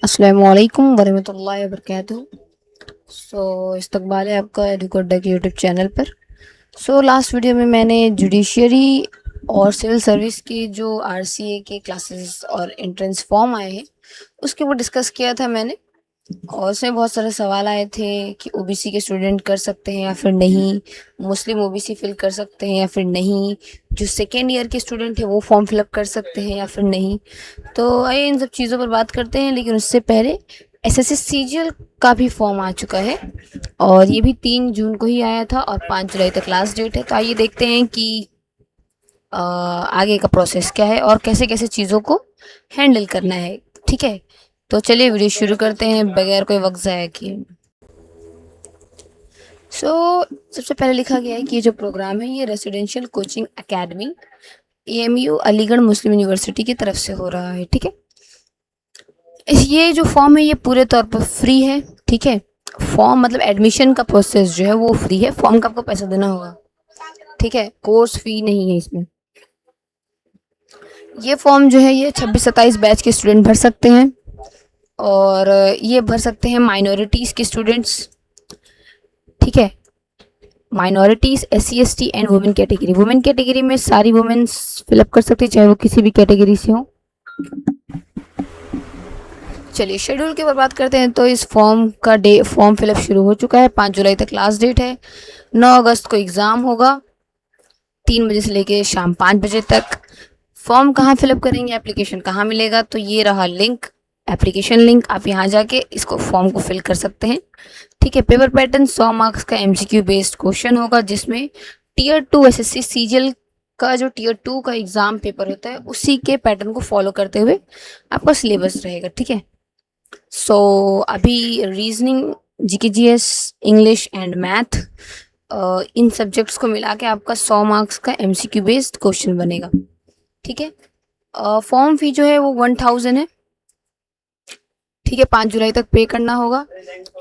अस्सलामुअलैकुम वरहमतुल्लाहि वबरकातुहू। इस्तकबाल है आपका एडुकोडा के यूट्यूब चैनल पर। लास्ट वीडियो में मैंने जुडिशरी और सिविल सर्विस की जो आरसीए के क्लासेस और एंट्रेंस फॉर्म आए हैं उसके ऊपर डिस्कस किया था मैंने, और उसमें बहुत सारे सवाल आए थे कि ओबीसी के स्टूडेंट कर सकते हैं या फिर नहीं, मुस्लिम ओबीसी फिल कर सकते हैं या फिर नहीं, जो सेकेंड ईयर के स्टूडेंट हैं वो फॉर्म फिलअप कर सकते हैं या फिर नहीं। तो आइए इन सब चीज़ों पर बात करते हैं, लेकिन उससे पहले एसएससी सीजीएल का भी फॉर्म आ चुका है और ये भी 3 जून को ही आया था और 5 जुलाई तक लास्ट डेट है। तो आइए देखते हैं कि आगे का प्रोसेस क्या है और कैसे कैसे चीज़ों को हैंडल करना है। ठीक है, तो चलिए वीडियो शुरू करते हैं बगैर कोई वक्त ज़ाया किए। सबसे पहले लिखा गया है कि ये जो प्रोग्राम है ये residential coaching academy AMU Aligarh Muslim University की तरफ से हो रहा है। ठीक है, ये जो फॉर्म है ये पूरे तौर पर फ्री है। ठीक है, फॉर्म मतलब एडमिशन का प्रोसेस जो है वो फ्री है, फॉर्म का आपको पैसा देना होगा। ठीक है, कोर्स फी नहीं है इसमें। ये फॉर्म जो है ये 26-27 बैच के स्टूडेंट भर सकते हैं और ये भर सकते हैं माइनॉरिटीज़ के स्टूडेंट्स। ठीक है, minorities SC ST and women category. Women category में सारी वुमेन फिलअप कर सकती है चाहे वो किसी भी कैटेगरी से हो। चलिए शेड्यूल के ऊपर बात करते हैं। तो इस फॉर्म फिलअप शुरू हो चुका है, 5 जुलाई तक लास्ट डेट है। 9 अगस्त को एग्ज़ाम होगा 3 बजे से लेके शाम 5 बजे तक। फॉर्म कहाँ फिलअप करेंगे, एप्लीकेशन कहाँ मिलेगा, तो ये रहा लिंक, एप्लीकेशन लिंक। आप यहाँ जाके इसको फॉर्म को फिल कर सकते हैं। ठीक है, पेपर पैटर्न 100 मार्क्स का MCQ बेस्ड क्वेश्चन होगा, जिसमें टियर 2 एसएससी सीजीएल का जो टियर 2 का एग्ज़ाम पेपर होता है उसी के पैटर्न को फॉलो करते हुए आपका सिलेबस रहेगा। ठीक है, अभी reasoning, GK GS, English and math, in subjects को मिला के आपका 100 मार्क्स का MCQ बेस्ड क्वेश्चन बनेगा। ठीक है, फॉर्म फी जो है वो 1000 है। ठीक है, 5 जुलाई तक पे करना होगा।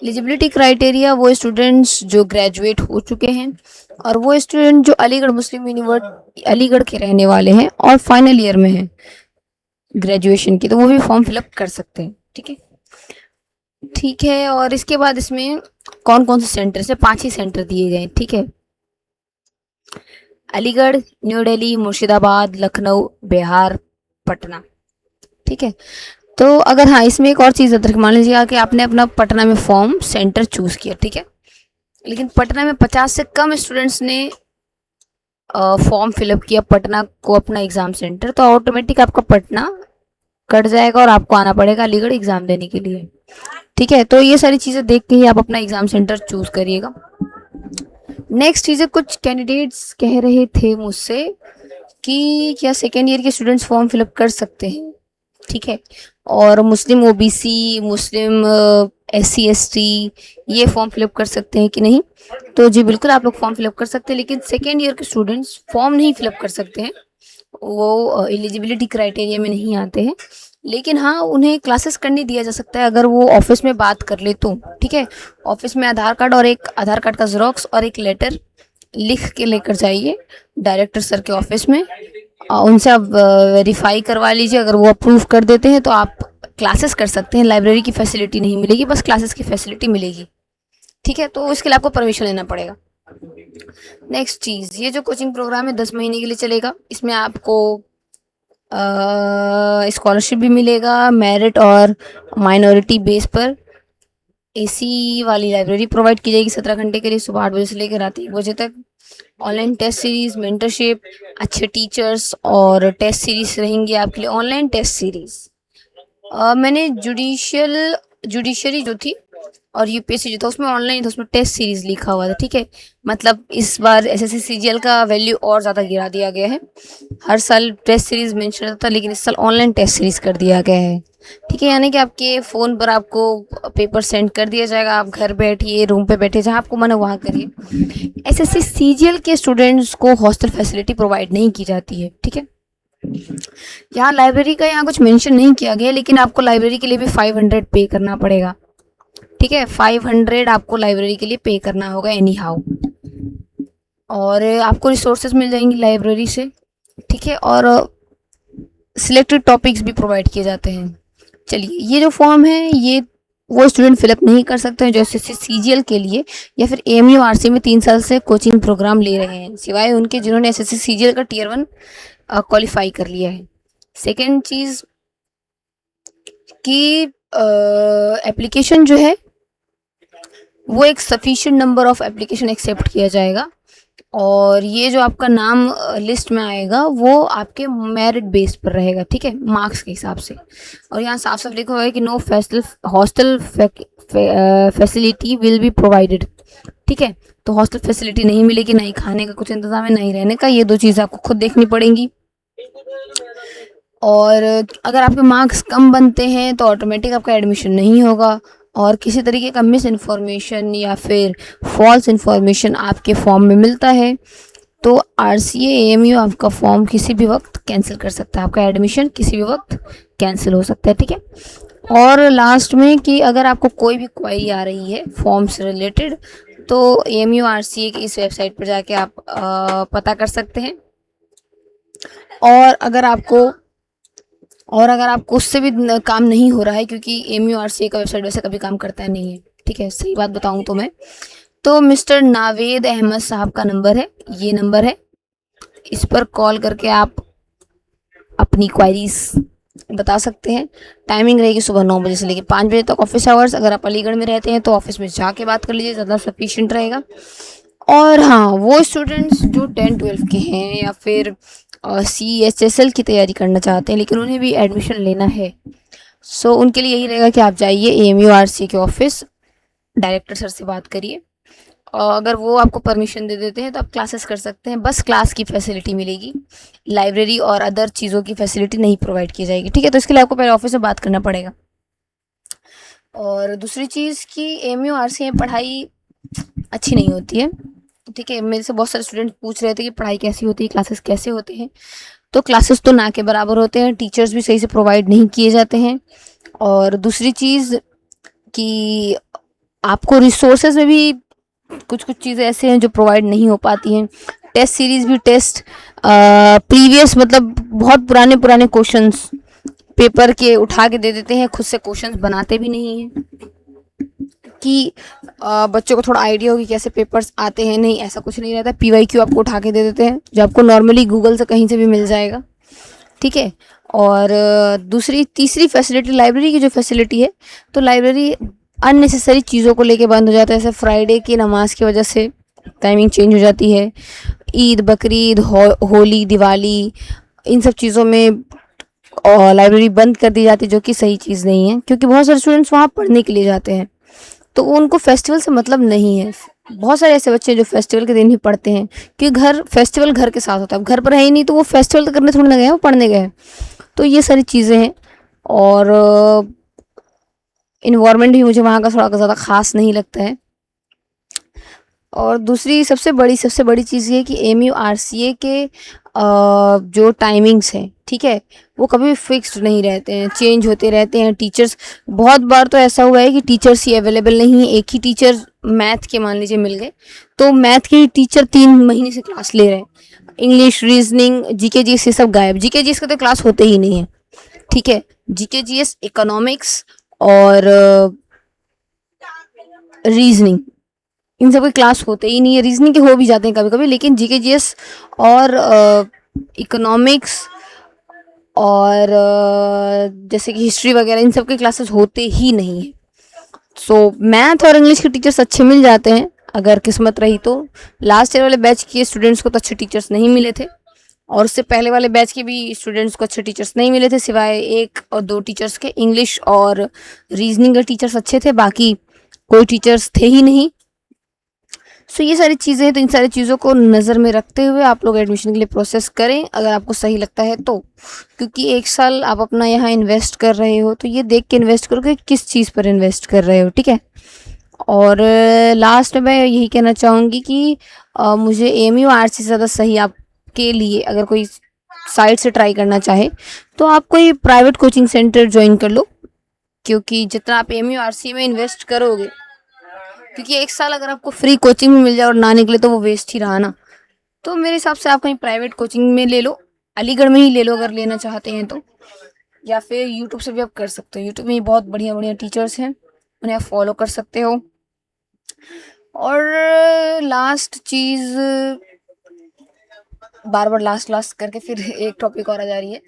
एलिजिबिलिटी क्राइटेरिया वो स्टूडेंट्स जो ग्रेजुएट हो चुके हैं और वो स्टूडेंट जो अलीगढ़ मुस्लिम यूनिवर्सिटी अलीगढ़ के रहने वाले हैं और फाइनल ईयर में हैं ग्रेजुएशन की, तो वो भी फॉर्म फिलअप कर सकते हैं। ठीक है, ठीक है, और इसके बाद इसमें कौन कौन से सेंटर से 5 ही सेंटर दिए गए। ठीक है, अलीगढ़, न्यू दिल्ली, मुर्शिदाबाद, लखनऊ, बिहार, पटना। ठीक है, तो अगर हाँ इसमें एक और चीज़ अदरक, मान लीजिए कि आपने अपना पटना में फॉर्म सेंटर चूज़ किया। ठीक है, लेकिन पटना में 50 से कम स्टूडेंट्स ने फॉर्म फिलअप किया पटना को अपना एग्ज़ाम सेंटर, तो ऑटोमेटिक आपका पटना कट जाएगा और आपको आना पड़ेगा अलीगढ़ एग्ज़ाम देने के लिए। ठीक है, तो ये सारी चीज़ें देख के ही आप अपना एग्ज़ाम सेंटर चूज़ करिएगा। नेक्स्ट चीज़ें, कुछ कैंडिडेट्स कह रहे थे मुझसे कि क्या सेकेंड ईयर के स्टूडेंट्स फॉर्म फिलअप कर सकते हैं। ठीक है, और मुस्लिम ओबीसी, मुस्लिम SC ST ये फॉर्म फिलअप कर सकते हैं कि नहीं। तो जी बिल्कुल आप लोग फॉर्म फिलअप कर सकते हैं, लेकिन सेकेंड ईयर के स्टूडेंट्स फॉर्म नहीं फिलअप कर सकते हैं, वो एलिजिबिलिटी क्राइटेरिया में नहीं आते हैं। लेकिन हाँ उन्हें क्लासेस करने दिया जा सकता है अगर वो ऑफिस में बात कर ले तो। ठीक है, ऑफिस में आधार कार्ड और एक आधार कार्ड का जेरोक्स और एक लेटर लिख के लेकर जाइए डायरेक्टर सर के ऑफिस में, उनसे आप वेरीफाई करवा लीजिए। अगर वो अप्रूव कर देते हैं तो आप क्लासेस कर सकते हैं। लाइब्रेरी की फैसिलिटी नहीं मिलेगी, बस क्लासेस की फैसिलिटी मिलेगी। ठीक है, तो इसके लिए आपको परमिशन लेना पड़ेगा। नेक्स्ट चीज़, ये जो कोचिंग प्रोग्राम है 10 महीने के लिए चलेगा। इसमें आपको स्कॉलरशिप भी मिलेगा, मेरिट और माइनॉरिटी बेस पर। AC वाली लाइब्रेरी प्रोवाइड की जाएगी 17 घंटे के लिए, सुबह 8 बजे से लेकर रात 1 बजे तक। ऑनलाइन टेस्ट सीरीज, मेंटरशिप, अच्छे टीचर्स और टेस्ट सीरीज रहेंगी आपके लिए। ऑनलाइन टेस्ट सीरीज मैंने जुडिशरी जो थी और UPSC जो था उसमें ऑनलाइन था, उसमें टेस्ट सीरीज लिखा हुआ था। ठीक है, मतलब इस बार SSC CGL का वैल्यू और ज़्यादा गिरा दिया गया है। हर साल टेस्ट सीरीज मेंशन रहता था, लेकिन इस साल ऑनलाइन टेस्ट सीरीज कर दिया गया है। ठीक है, यानी कि आपके फ़ोन पर आपको पेपर सेंड कर दिया जाएगा, आप घर बैठिए, रूम पे बैठे, जहाँ आपको मन है वहाँ करिए। SSC CGL के स्टूडेंट्स को हॉस्टल फैसिलिटी प्रोवाइड नहीं की जाती है। ठीक है, यहाँ लाइब्रेरी का यहाँ कुछ मेंशन नहीं किया गया, लेकिन आपको लाइब्रेरी के लिए भी 500 पे करना पड़ेगा। ठीक है, 500 आपको लाइब्रेरी के लिए पे करना होगा एनी हाउ, और आपको रिसोर्सेज मिल जाएंगी लाइब्रेरी से। ठीक है, और सिलेक्टेड टॉपिक्स भी प्रोवाइड किए जाते हैं। चलिए, ये जो फॉर्म है ये वो स्टूडेंट फिलअप नहीं कर सकते हैं जो एसएससी सीजीएल के लिए या फिर एएमयू आरसी में 3 साल से कोचिंग प्रोग्राम ले रहे हैं, सिवाय उनके जिन्होंने एसएससी सीजीएल का टियर 1 क्वालिफाई कर लिया है। सेकेंड चीज़ कि एप्लीकेशन जो है वो एक sufficient number of application accept किया जाएगा, और ये जो आपका नाम लिस्ट में आएगा वो आपके मेरिट बेस पर रहेगा, ठीक है, मार्क्स के हिसाब से। और यहाँ साफ साफ लिखा हुआ है कि no hostel facility will be provided, ठीक है। तो हॉस्टल फैसिलिटी नहीं मिलेगी, ना ही खाने का कुछ इंतजाम है, ना ही रहने का, ये 2 चीज़ें आपको खुद देखनी पड़ेंगी। और अगर आपके मार्क्स कम बनते हैं तो ऑटोमेटिक आपका एडमिशन नहीं होगा, और किसी तरीके का मिस इन्फॉर्मेशन या फिर फॉल्स इन्फॉर्मेशन आपके फॉर्म में मिलता है तो आरसीए एएमयू आपका फॉर्म किसी भी वक्त कैंसिल कर सकता है, आपका एडमिशन किसी भी वक्त कैंसिल हो सकता है, ठीक है। और लास्ट में कि अगर आपको कोई भी क्वेरी आ रही है फॉर्म से रिलेटेड तो एएमयू आरसीए की इस वेबसाइट पर जाके आप पता कर सकते हैं। और अगर आपको उससे भी काम नहीं हो रहा है, क्योंकि एएमयू आरसीए का वेबसाइट वैसे कभी काम करता नहीं है, ठीक है, सही बात बताऊं तो मैं, तो मिस्टर नावेद अहमद साहब का नंबर है, ये नंबर है, इस पर कॉल करके आप अपनी क्वारीज बता सकते हैं। टाइमिंग रहेगी सुबह 9 बजे से लेकर 5 बजे तक ऑफिस आवर्स। अगर आप अलीगढ़ में रहते हैं तो ऑफिस में जाके बात कर लीजिए, ज़्यादा सफिशिएंट रहेगा। और हाँ, वो स्टूडेंट्स जो 10-12 के हैं या फिर CHSL की तैयारी करना चाहते हैं लेकिन उन्हें भी एडमिशन लेना है, सो उनके लिए यही रहेगा कि आप जाइए एएमयू आरसी के ऑफिस, डायरेक्टर सर से बात करिए, और अगर वो आपको परमिशन दे देते हैं तो आप क्लासेस कर सकते हैं। बस क्लास की फैसिलिटी मिलेगी, लाइब्रेरी और अदर चीज़ों की फैसिलिटी नहीं प्रोवाइड की जाएगी, ठीक है। तो इसके लिए आपको पहले ऑफिस में बात करना पड़ेगा। और दूसरी चीज़ कि एएमयू आरसी में पढ़ाई अच्छी नहीं होती है, ठीक है। मेरे से बहुत सारे स्टूडेंट पूछ रहे थे कि पढ़ाई कैसी होती है, क्लासेस कैसे होते हैं। तो क्लासेस तो ना के बराबर होते हैं, टीचर्स भी सही से प्रोवाइड नहीं किए जाते हैं। और दूसरी चीज़ कि आपको रिसोर्सेज में भी कुछ चीज़ें ऐसे हैं जो प्रोवाइड नहीं हो पाती हैं। टेस्ट सीरीज़ भी प्रीवियस मतलब बहुत पुराने क्वेश्चंस पेपर के उठा के दे देते हैं, खुद से क्वेश्चंस बनाते भी नहीं हैं कि बच्चों को थोड़ा आइडिया होगी कैसे पेपर्स आते हैं। नहीं, ऐसा कुछ नहीं रहता। PYQ आपको उठा के दे देते हैं जो आपको नॉर्मली गूगल से कहीं से भी मिल जाएगा, ठीक है। और तीसरी फैसिलिटी लाइब्रेरी की जो फैसिलिटी है, तो लाइब्रेरी अननेसेसरी चीज़ों को लेके बंद हो जाता है। जैसे फ्राइडे की नमाज की वजह से टाइमिंग चेंज हो जाती है, ईद, बकरीद, होली, दिवाली, इन सब चीज़ों में लाइब्रेरी बंद कर दी जाती है, जो कि सही चीज़ नहीं है, क्योंकि बहुत सारे स्टूडेंट्स वहाँ पढ़ने के लिए जाते हैं तो उनको फेस्टिवल से मतलब नहीं है। बहुत सारे ऐसे बच्चे जो फेस्टिवल के दिन ही पढ़ते हैं, क्योंकि फेस्टिवल घर के साथ होता है, घर पर है ही नहीं तो वो फेस्टिवल तो करने थोड़ी ना गए, वो पढ़ने गए। तो ये सारी चीज़ें हैं। और इन्वायरमेंट भी मुझे वहाँ का थोड़ा ज़्यादा ख़ास नहीं लगता है। और दूसरी सबसे बड़ी चीज़ ये है कि एएमयू आरसीए के जो टाइमिंग्स हैं, ठीक है, वो कभी भी फिक्स्ड नहीं रहते हैं, चेंज होते रहते हैं। टीचर्स, बहुत बार तो ऐसा हुआ है कि टीचर्स ही अवेलेबल नहीं है। एक ही टीचर मैथ के मान लीजिए मिल गए, तो मैथ के टीचर 3 महीने से क्लास ले रहे हैं, इंग्लिश, रीजनिंग, GK GS ये सब गायब। GK GS का तो क्लास होते ही नहीं है, ठीक है। GK GS, इकोनॉमिक्स और रीजनिंग, इन सब के क्लास होते ही नहीं है। रीजनिंग के हो भी जाते हैं कभी कभी, लेकिन GK GS और इकोनॉमिक्स और जैसे कि हिस्ट्री वगैरह, इन सब के क्लासेस होते ही नहीं है। सो मैथ और इंग्लिश के टीचर्स अच्छे मिल जाते हैं अगर किस्मत रही तो। लास्ट ईयर वाले बैच के स्टूडेंट्स को तो अच्छे टीचर्स नहीं मिले थे, और उससे पहले वाले बैच के भी स्टूडेंट्स को अच्छे टीचर्स नहीं मिले थे, सिवाय 1 और 2 टीचर्स के। इंग्लिश और रीजनिंग के टीचर्स अच्छे थे, बाकी कोई टीचर्स थे ही नहीं। सो ये सारी चीज़ें हैं, तो इन सारी चीज़ों को नज़र में रखते हुए आप लोग एडमिशन के लिए प्रोसेस करें अगर आपको सही लगता है तो, क्योंकि 1 साल आप अपना यहाँ इन्वेस्ट कर रहे हो तो ये देख के इन्वेस्ट करो कि किस चीज़ पर इन्वेस्ट कर रहे हो, ठीक है। और लास्ट में मैं यही कहना चाहूँगी कि मुझे एएमयू आर्ट्स से ज़्यादा सही आपके लिए, अगर कोई साइट से ट्राई करना चाहे तो आप कोई प्राइवेट कोचिंग सेंटर ज्वाइन कर लो, क्योंकि जितना आप एएमयू आरसी में इन्वेस्ट करोगे, क्योंकि 1 साल अगर आपको फ्री कोचिंग में मिल जाए और ना निकले तो वो वेस्ट ही रहा ना। तो मेरे हिसाब से आप कहीं प्राइवेट कोचिंग में ले लो, अलीगढ़ में ही ले लो अगर लेना चाहते हैं तो। या फिर यूट्यूब से भी आप कर सकते हो। यूट्यूब में बहुत बढ़िया बढ़िया टीचर्स हैं, उन्हें आप फॉलो कर सकते हो। और लास्ट चीज़, बार बार लास्ट लास्ट करके फिर एक टॉपिक और आ जा रही है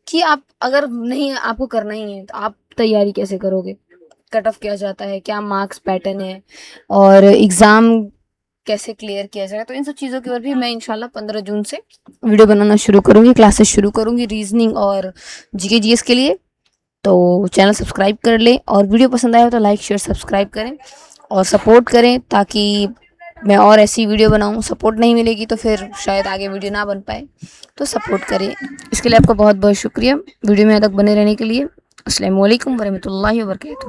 कि आप अगर नहीं आपको करना ही है तो आप तैयारी कैसे करोगे, कट ऑफ क्या जाता है, क्या मार्क्स पैटर्न है, और एग्ज़ाम कैसे क्लियर किया जाएगा। तो इन सब चीज़ों के ऊपर भी मैं इंशाल्लाह 15 जून से वीडियो बनाना शुरू करूँगी, क्लासेस शुरू करूँगी रीजनिंग और जीके जीएस के लिए। तो चैनल सब्सक्राइब कर लें, और वीडियो पसंद आया तो लाइक शेयर सब्सक्राइब करें और सपोर्ट करें, ताकि मैं और ऐसी वीडियो बनाऊं। सपोर्ट नहीं मिलेगी तो फिर शायद आगे वीडियो ना बन पाए, तो सपोर्ट करें। इसके लिए आपका बहुत बहुत शुक्रिया वीडियो में तक बने रहने के लिए। अस्सलाम वालेकुम वरहमतुल्लाहि वबरकातुहू।